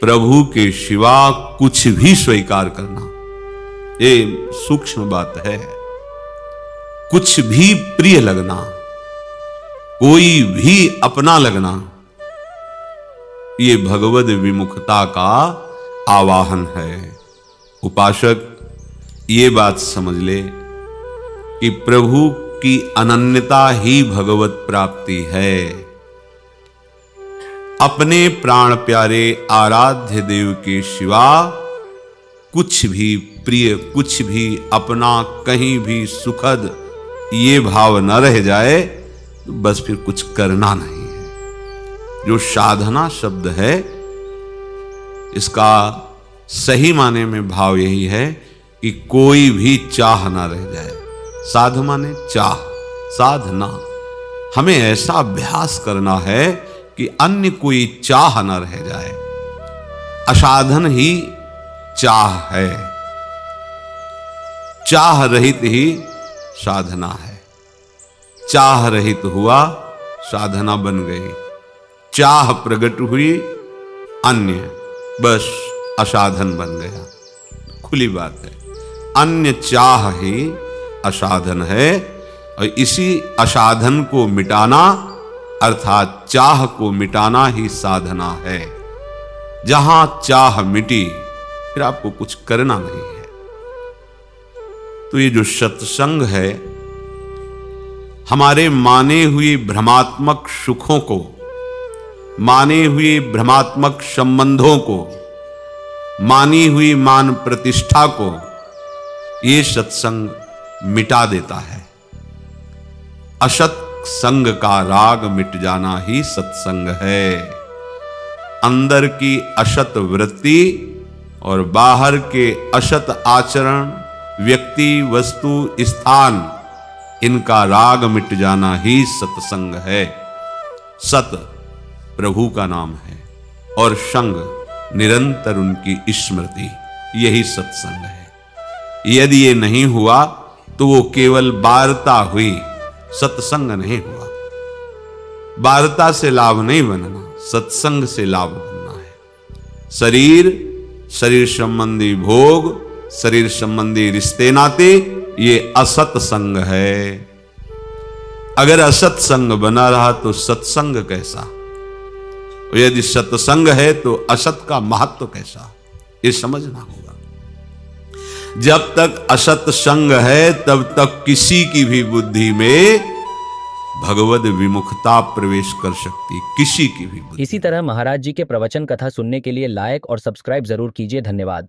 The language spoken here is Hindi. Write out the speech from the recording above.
प्रभु के सिवा कुछ भी स्वीकार करना, ये सूक्ष्म बात है। कुछ भी प्रिय लगना, कोई भी अपना लगना, ये भगवद विमुखता का आवाहन है। उपासक ये बात समझ ले कि प्रभु की अनन्यता ही भगवत प्राप्ति है। अपने प्राण प्यारे आराध्य देव के सिवा कुछ भी प्रिय, कुछ भी अपना, कहीं भी सुखद ये भाव न रह जाए तो बस फिर कुछ करना नहीं है। जो साधना शब्द है इसका सही माने में भाव यही है कि कोई भी चाह ना रह जाए। साध माने चाह, साधना। हमें ऐसा अभ्यास करना है कि अन्य कोई चाह ना रह जाए। असाधन ही चाह है, चाह रहित ही साधना है। चाह रहित हुआ साधना बन गई, चाह प्रकट हुई अन्य, बस असाधन बन गया। खुली बात है, अन्य चाह ही असाधन है और इसी असाधन को मिटाना अर्थात चाह को मिटाना ही साधना है। जहां चाह मिटी फिर आपको कुछ करना नहीं है। तो ये जो सत्संग है हमारे माने हुए भ्रमात्मक सुखों को, माने हुए भ्रमात्मक संबंधों को, मानी हुई मान प्रतिष्ठा को ये सत्संग मिटा देता है। असत संग का राग मिट जाना ही सत्संग है। अंदर की असत वृत्ति और बाहर के असत आचरण, व्यक्ति, वस्तु, स्थान, इनका राग मिट जाना ही सत्संग है। सत प्रभु का नाम है और संग निरंतर उनकी स्मृति, यही सत्संग है। यदि ये नहीं हुआ तो वो केवल वार्ता हुई, सत्संग नहीं हुआ। वार्ता से लाभ नहीं बनना, सत्संग से लाभ बनना है। शरीर, शरीर संबंधी भोग, शरीर संबंधी रिश्ते नाते, ये असत संग है। अगर असत संग बना रहा तो सत्संग कैसा? और यदि सत्संग है तो असत का महत्व कैसा, ये समझना होगा। जब तक असत संग है तब तक किसी की भी बुद्धि में भगवद विमुखता प्रवेश कर सकती, किसी की भी बुद्धि। इसी तरह महाराज जी के प्रवचन कथा सुनने के लिए लाइक और सब्सक्राइब जरूर कीजिए। धन्यवाद।